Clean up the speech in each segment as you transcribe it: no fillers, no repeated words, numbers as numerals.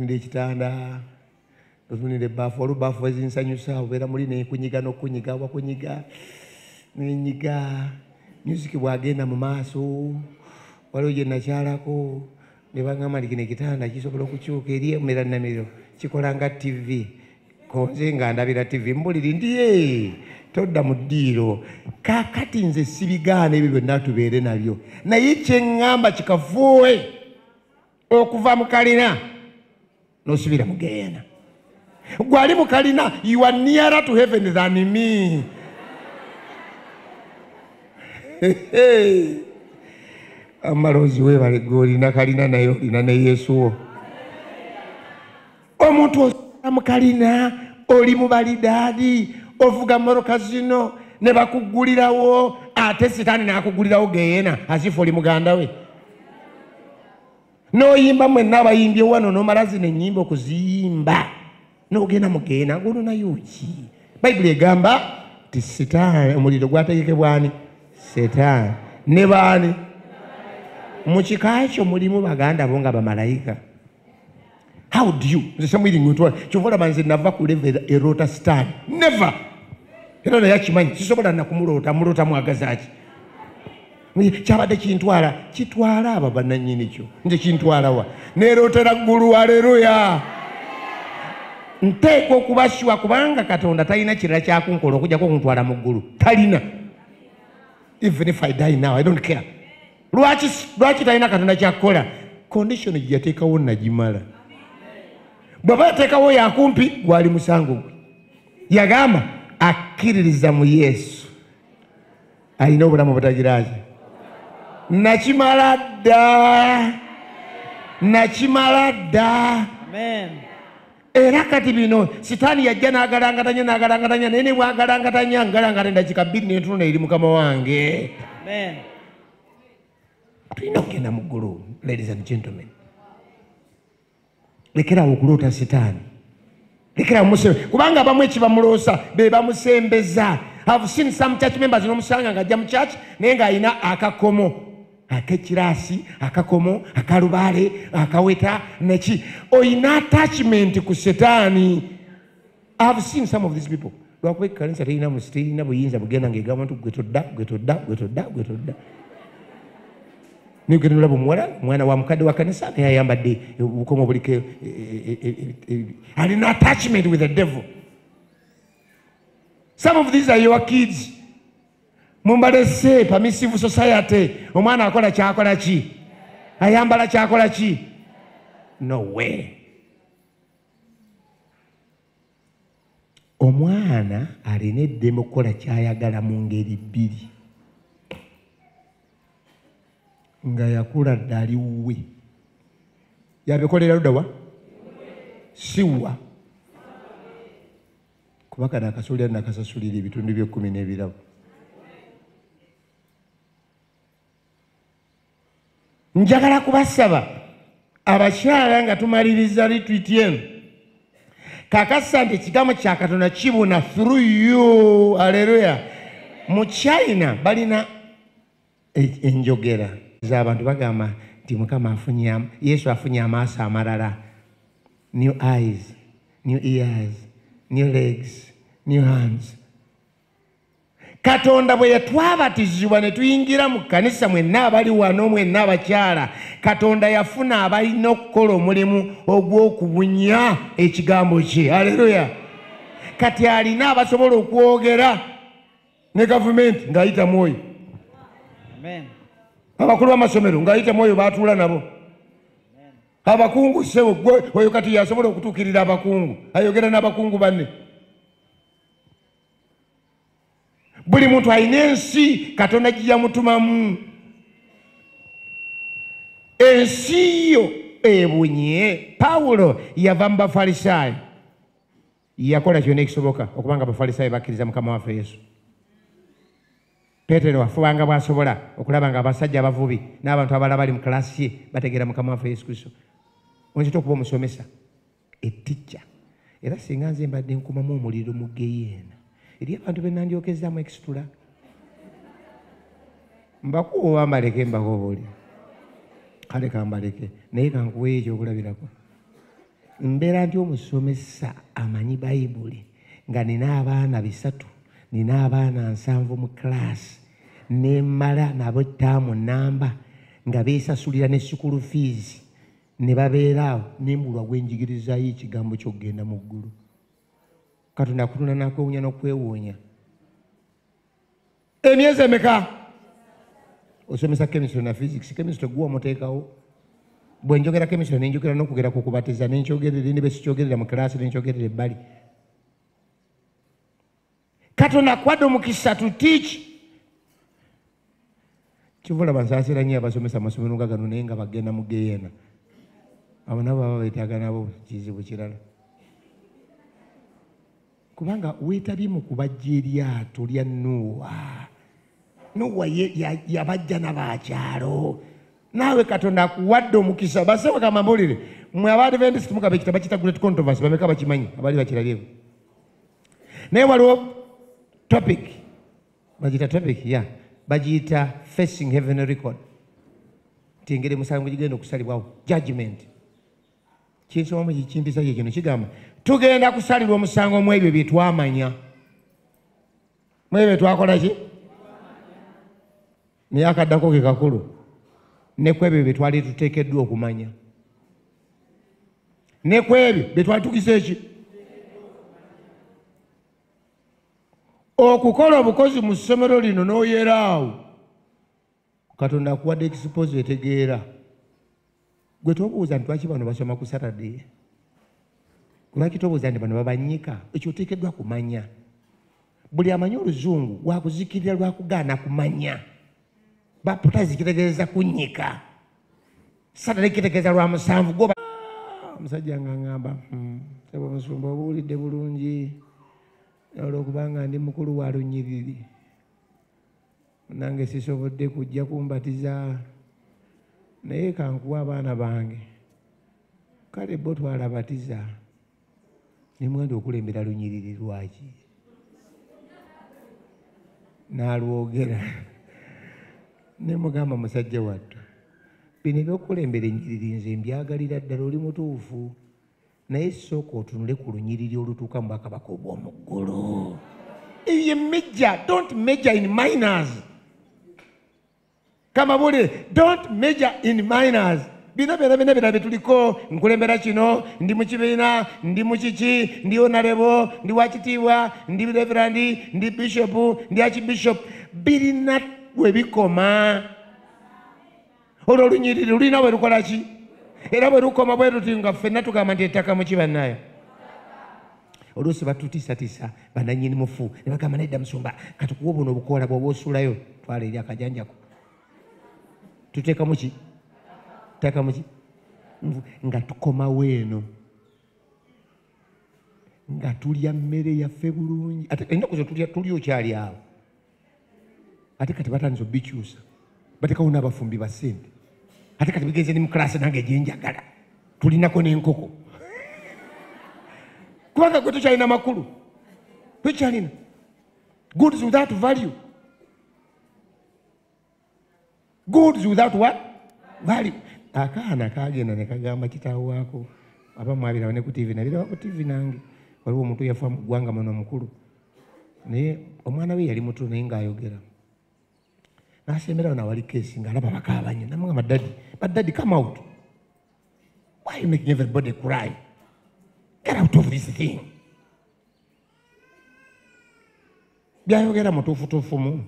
otunira ekitanda otunira ebbaafu olubaafu ezinsanyusa obeera muli nekunyiga n'okunyiga wakunyiga nenyiga music bwagenda mu maaso waliwo gye nakyalako ne baŋŋamba nti kino ekitanda kisobola okukyuka eri emera namiriro kikola nga TV konze nga ndabira TV mbuliri ndi todda mu ddiiro kaakati nze sibigaana ebyo byonna tubeere nabyo naye kyeŋŋamba kikafuuwe okuva mu kalina n'osubira mu Geena gwali mu kalina you are nearer to heaven than me. Amalozi webale gw'olina kalina naye olina ne Yesu wo. Omuntu osula mu kalina oli mu balidaadi ovuga mmotoka zino ne bakuggulirawo ate sitaani n'akuggulirawo Geena asifu oli muganda we. N'oyimba mwenna abayimbye wano n'omala zino ennyimba okuziyimba n'ogenda mu Geena ng'ononayo ki? Bayibuli egamba ti sitaani omuliro gwategekebwa ani? Setaani ne baani? Mu kika ekyo mulimu baganda bo nga bamalayika. How do you? Nze samwiringa otwala kyova olaba nze nava ku level eroota sitaani never era naye akimanyi sisobola nakumuloota muloota mwagaza ki kyabadde kintwala kitwala abo bannannyini kyo nze kintwala wa neerootera ggulu. Haleluya. Nteekwa okubasiwa kubanga Katonda talina kirala kyakunkola okujjako okuntwala mu ggulu talina. Even if I die now I don't care. Lwaki talina Katonda kyakukola? Condition gye yateekawo nagimala. Bw'aba yateekawo yakumpi gwali musango gwe. Yagamba akkiririza mu Yesu alina obulamu obutagiraki. Nakimala dda. Amen. Era kati bino sitaani yajja n'agalangatanya naye ne bwagalangatanya ngalangatanya dakika 2 n'entuno eri Mukama wange. Amen. Tulina okugenda mu ggulu, ladies and gentlemen. Lekerawo okuloota sitaani. Lekerawo musembeza kubanga abamu ekibamuloosa be bamusembeza. I've seen some church members n'omusanga ng'ajja mu church naye ng'alina akakomo ak'ekiraasi akakomo akalubaale akaweta neki oyina attachment ku setaani. I've seen some of these people lwakuba ekkanisa terina buyinza bugenda ng'egamba nti gwe todda niyo genda olaba omwana wa mukadde wa kanisa naye ayambadde obukomo buliko alina attachment with the devil. Some of these are your kids. Mumbalese permissive society. Omwana akola kyakola ki? Ayambala kyakola ki? No way. Omwana alina eddembe okukola kyayagala mu ngeri bbiri. Nga yakula dda ali wuwe. Yabikolera ludda wa? Siwa. Kuba kana akasolera nakasasulira ebitundu bye-10 n'ebirabo. Njagala kubasaba abakyala nga tumaliriza retreat eno kakasa nti ekigambo kya Katonda kibuna through you. Haleluya. Mu China balina enjogera z'abantu bagamba nti Mukama afunye Yesu afunye amaaso amalala. New eyes, new ears, new legs, new hands. Katonda bwe yatwabatizibwa ne tuyingira mu kanisa mwenna abali wano mwenna abakyala Katonda yafuna abalina okukola omulimu ogw'okubunya ekigambo kye. Haleluya. Kati alina abasobola okwogera ne gavumenti ng'ayita mwoyo. Amen. Abakulu b'amasomero ng'ayita mwoyo baatuula nabo. Abakungu sebo gwe oyo kati yasobola okutuukirira abakungu ayogera n'abakungu banne. Buli muntu alina ensi Katonda gye yamutumamu. Ensi yo ebunye. Pawulo yava mu Bafalisaayo yakola kyonna ekisoboka okubanga Abafalisaayo bakkiriza Mukama waffe Yesu. Peetero afubanga bw'asobola okulaba nga abasajja abavubi n'abantu abalala bali mu kalaasi ye bategeera Mukama waffe Yesu Kristo. Onzita okuba omusomesa eticca era singa nze mbadde nkumamu omuliro mu Geyeena eri abantu be nandyokezaamu ekisitula mbakuwa mbaleke mbakobooli kale kambaleke naye kankuwa ekyo okulabirako mbeera nti omusomesa amanyi bayibuli nga nina abaana 3 nina abaana 7 mu class nemmala nabo ttaamu namba nga beesasulira ne school fees ne babeera awo nembulwa gwenjigirizayo ekigambo ky'okgenda mu ggulu. Katonda akutunda nakwewuunya n'okwewuunya. Emyezi emeka osomesa chemistry na physics? Chemistry guwa muteekawo. Bwe njogera chemistry ne njogera n'okugera ku kubatiza ne nkyogerera ne besikyogerera mu class ne nkyogerera ebbali. Katonda akwadde omukisa to teach. Kivula bansaasira nnyo abasomesa amasomero nga gano naye nga bagenda mu geyeena. Abo nabo baba beetaaga nabo kizibu kirala. Kubanga weetabye mu kubajja eryato lya Nuuwa. Nuuwa yabajja n'abakyalo. Naawe Katonda akuwadde omukisa. Basaba kamambulire mmwe Abadventist mukabe ekitabo kita Great Controversy bameka bakimanyi abali bakirabyewo. Naye waliwo topic bagiyita topic bagiyita facing heaven record. Engeri musango gigenda okusalibwawo judgment. Kinsomamu kimpisa kino kigamba tugenda kusalirwa omusango mu ebyo bye twamanya. Mu ebyo twakola ki? Naye akaddako ke kakulu ne ku ebyo bye twali tuteekeddwa okumanya. Ne ku ebyo bye twali tukise ki? Okukola obukozi mu ssomero lino n'oyeraawo Katonda akuwadde exposure etegeera. Gwe tobuuza nti lwaki bano basoma ku Saturday? Lwaki tobuuza nti bano babanyika? Ekyo oteekeddwa kumanya. Buli amanyi Oluzungu wakuzikirira lwakugaana kumanya. Baputazi kitegeeza kunnyika. Saturday kitegeeza lwa musanvu goba. Omusajja nga ngamba sebo musumba obuwulidde bulungi olwokubanga ndi mukulu wa lunyiriri. Nange sisobodde kujja kumbatiza naye kankuwa abaana bange kale bo twalabatiza nimwenda okulembera lunyiriri lwaki nalwogera nemugamba musajja wattu bino ebyokulembera ennyiriri nze mbyagalira ddala oli mutuufu naye sooka otunule ku lunyiriri olutuuka mu Bwakabaka obw'omu ggulu. Ye major, don't major in minors. Kamabulire, don't major in minors. Bino bituliko nkulembera kino ndi mu kibiina ndi mu kiki ndi honorable ndi wakitiibwa ndi reverend ndi bishop ndi archbishop birina we bikoma. Olwo olunyiriri lulina bwe lukola ki? Era bwe lukoma bwe luti nga ffenna tugamba nti ettaka mu kibannayo. Oluusi batutiisatiisa bannannyini mufu ne bagamba nedda musumba katukuwa buno obukoola bw'oba osuulayo twala eri akajanjako. Tuteekamu ki? Teekamu ki? Nga tukomawo eno nga tulya mmere yaffe bulungi. Ate ennaku zo tuli okyali awo. Ate kati batandise obikyusa bateekawo n'abafumbi ba ssente. Ate kati bigenze ne mu class nange gyenjagala tulinako n'enkoko. Kubanga gwe tukyalina makulu. Tukyalina goods without value. Goods without what? Value. Akaana kagenda ne kagamba kitaawo waako abamu abirawo ne ku TV nabirawo ku TV nange waliwo omuntu yafa mu ggwanga muno mukulu naye omwana we yali muto naye ng'ayogera n'asemberawo nawali keesi ng'alaba bakaaba nnyo namugamba daddy come out. Why are you making everybody cry? Get out of this thing. Byayogera mutuufutuufu mu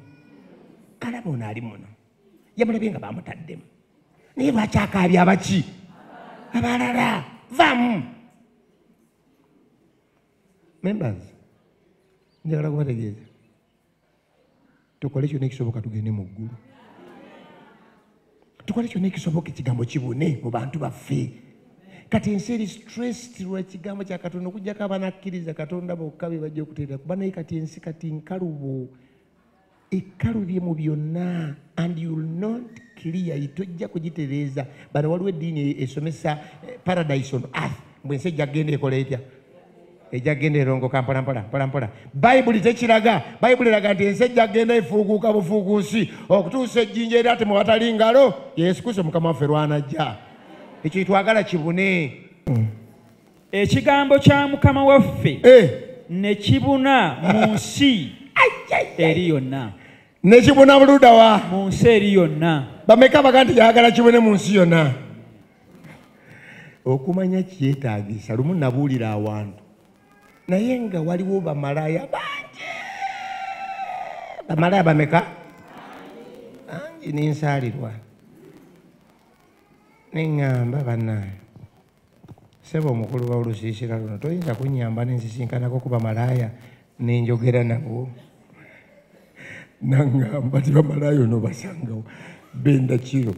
alaba ono ali muno yamulabye nga bamutaddemu naye lwaki akaabya abaki abalala vamu. Members njagala kubategeeza tukole kyonna ekisoboka tugende mu ggulu. Tukole kyonna ekisoboka ekigambo kibune mu bantu baffe. Kati ensi eri stressed lw'ekigambo kya Katonda okuggyako abanakkiriza Katonda bokka be bajja okuteerera kuba naye kati ensi kati nkalubo ekkalubye mu byonna and you will not clear tojja kugitereeza. Bano waliwo eddiini esomesa paradise on earth mbwe ensi ejja kgenda ekola etya? Ejja kgenda erongoka mpolampola. Bayibuli tekiraga. Bayibuli eraga nti ensi ejja kgenda efuukuuka bufuukuusi okutuusa ejjinja era ate mu watali ngalo Yesu Kristo Mukama waffe lw'anajja. Ekyo twagala kibune. ekigambo kya Mukama waffe ne kibuna mu nsi eri yonna. Ne kibuna buluda wa? Mu nsi eri yonna. Bameka baga nti yagala kibune mu nsi yonna. Okumanya kyetaagisa lumu nabuulira awantu naye nga waliwo bamalaya bangi. Bamalaya bameka? Bangi ninsaalirwa. Neŋŋamba bannaaye, ssebo omukulu w'olusiisira luno toyinza kunnyamba nensisinkana ku bamalaya nenjogera nabo. Naŋŋamba ti bamalaya ono basangawo benda kiro.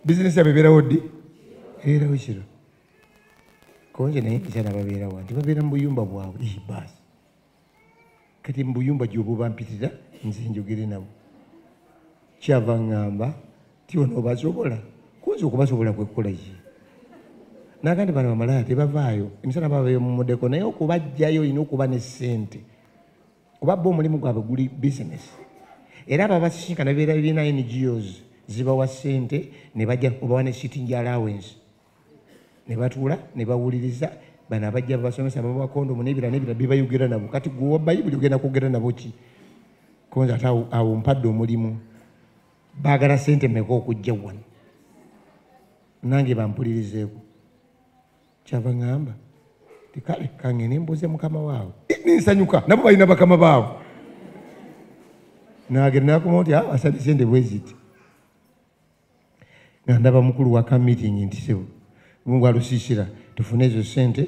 Bizinesi abebeerawo ddi? Ebeerawo kiro. Konje naye ekyana babeerawo nti babeera mu buyumba bwabwe. Baasi kati mu buyumba gy'oba bampitira nze njogere nabo. Kyava ŋŋamba ti ono basobola kunze okubasobola kwekukola ki? Nagandi bano bamalaya tebavaayo emisana babayo mu mudeko naye okubajjayo olina okuba ne ssente kuba bo omulimu gwabwe guli bizinesi. Era abo abasisinkana beera bibiina NGOs zibawa ssente ne bajja obawa ne sitting allowance ne batuula ne bawuliriza bano abajja babasomesa babawa kondomu n'ebirala n'ebirala bibayogera nabo. Kati gwe wa Bayibuli ogenda kwogera nabo ki? Konza ate awo mpadde omulimu baagala ssente mmeka okujja wano nange bampulirizeeko. Kyava ŋŋamba ti kale kange nembuuze mukama waabwe ninsanyuka nabo balina bakama baabwe. Nagenda nakoma nti asali sente bwe ziti nga ndaba mukulu wa kamitingi nti sebo Mungu alusiisira tufune ezo ssente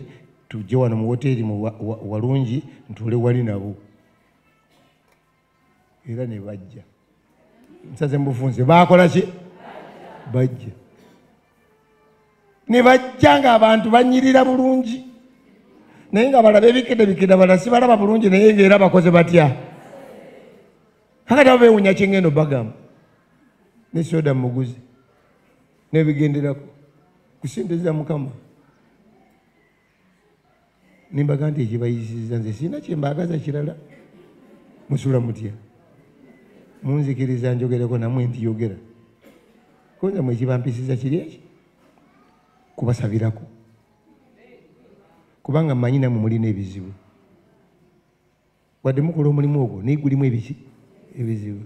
tujje wano mu woteeri mu walungi ntuule wali nabo. Era ne bajja nsaze mbufunze baakola ki? Bajja ne bajja ng'abantu banyirira bulungi naye nga balaba ebikedde balala si balaba bulungi naye ng'era bakoze batya? Kakati abo beewunya kyengendo bagamba ne soda muguzi n'ebigenderako ku ssente za Mukama. Nimbaga nti ekibayisizza nze sirina kyembaagaza kirala. Musula mutya? Munzikiriza njogereko namwe ntiyogera. Konza mwe ekibampisiza kiri eki? Kubasabirako. Kubanga mmanyi namwe mulina ebizibu. Wadde mukola omulimu ogwo naye gulimu ebiki? Ebizibu.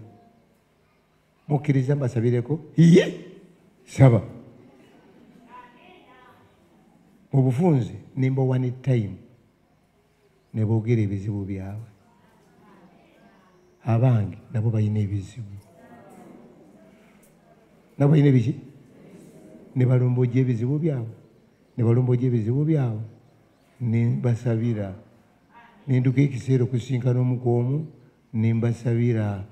Mukkiriza mbasabireko? Iye saba. Mu bufunze nimba one time ne boogera ebizibu byabwe. Abange nabo balina ebizibu. Nabo balina ebiki? Ne balombojja ebizibu byabwe. Ne balombojja ebizibu byabwe. Ne mbasabira. Ne nduka ekiseera okusinkana omu ku omu ne mbasabira.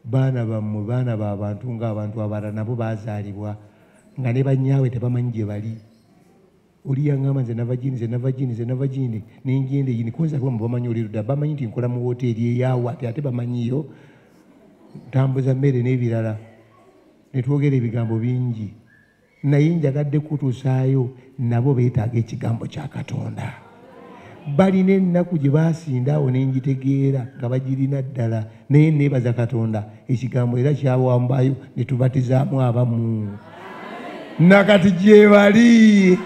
Baana bammwe baana b'abantu ng'abantu abalala nabo baazaalibwa nga ne bannyaabwe tebamanyi gye bali. Oli yaŋŋamba nze nava gindi n'engenda eyini kunza kuba mubamanyi oli ludda bamanyi nti nkola mu woteeri eyaawa ate bamanyiyo ntambuza mmere n'ebirala ne twogera ebigambo bingi naye njagadde kutusaayo nabo beetaaga ekigambo kya Katonda. Balina ennaku gye baasinda awo ne ngitegeera nga bagirina ddala naye neebaza Katonda ekigambo era kyawambayo ne tubatizaamu abamu nakati gye bali.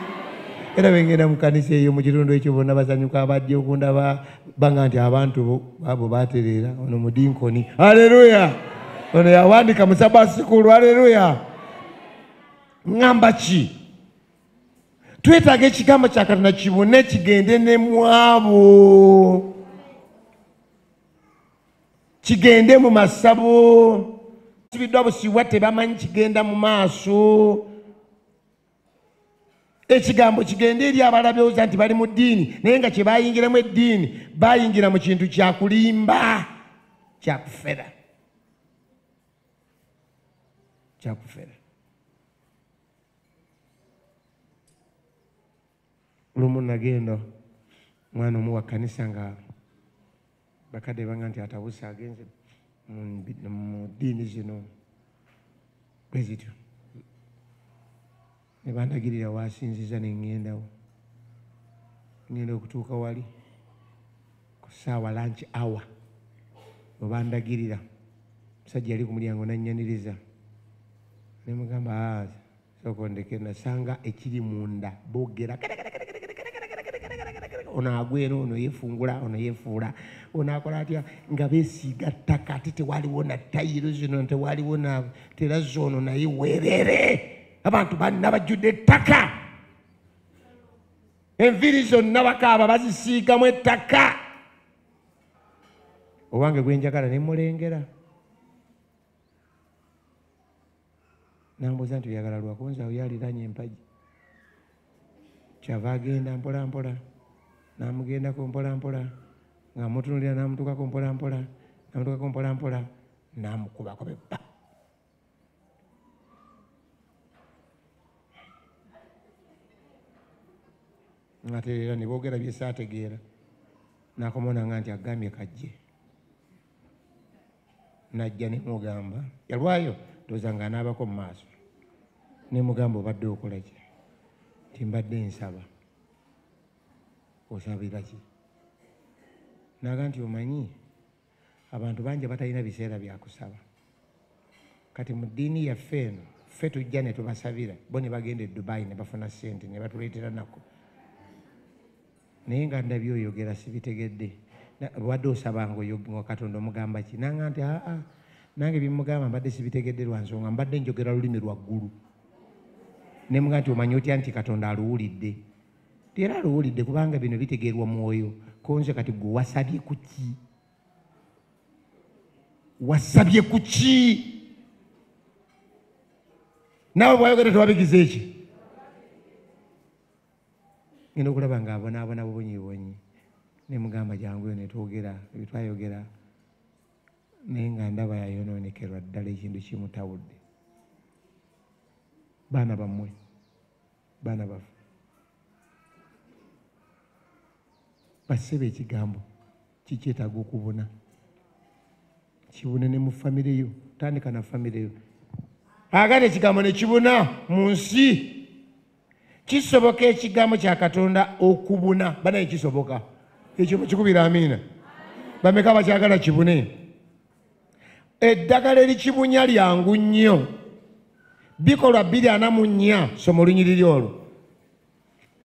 Era bengenda mu kkanisa eyo mu kitundu ekyo bonna basanyuka abajja okundaba banga nti abantu abo baatereera ono mu Dinkoni. Haleluya! Ono yawandika mu Sabbath School. Haleluya! Ngamba ki? Twetaaga ekigambo kya Katonda kibune kigende ne mwabo. Kigende mu masabo. Kibiddwa busiwa tebamanyi kigenda mu maaso. Ekigambo kigende eri abalabyoza nti bali mu ddiini naye nga kye bayingiramu eddiini bayingira mu kintu kya kulimba kyakufera. Lumu nagenda mwana omu wa kkanisa nga bakadde banga nti atabuse agenze mu ddiini zino bwe zityo. Ne bandagirira waasinziza ne ŋŋendawo. Ŋŋenda okutuuka wali ku ssaawa lunch hour we bandagirira. Musajja yali ku mulyango n'annyaniriza. Ne mugamba sooka ondeke nasanga ekiri munda boogera ono agwera ono yeefungula ono yeefuula ono akola atya nga beesiiga ttaka ate tewaliwo na tayiro zino tewaliwo na terazi ono naye weerere abantu banna bajjudde ettaka enviiri zonna bakaaba bazisiigamu ettaka owange gwenjagala ne mulengera nambuuza nti oyagala lwakunzaawo yaliranye empagi kyava agenda mpola mpola namugendako mpola mpola nga mutunulira namutukako mpola mpola namutukako mpola mpola namukubako beppa ngatereera ne boogera byesaategeera nakomonanga nti agambye kajje najja nemugamba yalwayo ndowooza nga anaabako mu maaso nemugamba obadde okola ki timbadde nsaba osabira ki naga nti omanyi abantu bangi batalina biseera byakusaba kati mu ddiini yaffe eno ffe tujja ne tubasabira bo ne bagenda e Dubai ne bafuna ssente ne batuleetera nako naye nga ndabye oyogera sibitegedde wadde osabanga nga Katonda omugamba ki nanga nti aa nange bimugamba mbadde sibitegedde lwa nsonga mbadde njogera lulimi lwa ggulu nemuga nti omanyi otya nti Katonda aluwulidde era aluwulidde kubanga bino bitegeerwa mwoyo konze kati gwe wasabye ku ki wasabye ku ki naawe bwayogera tewabigiza eki ngenda okulaba nga abonaabona bubonyibonyi nemugamba janguyo netwogera ebitwayogera naye nga ndaba yayonoonekerwa ddala ekintu kimutawudde baana bammwe baana baffe basebe ekigambo kikyetaaga okubuna kibune ne mu famire yo tandika na famire yo agate ekigambo ne kibuna mu nsi kisoboka ekigambo kya Katonda okubuna banaye kisoboka ekyo kikubira amiina bameka bakyagala kibune eddagala erikibunya lyangu nnyo bikolwa 244 somo lunyiriri olwo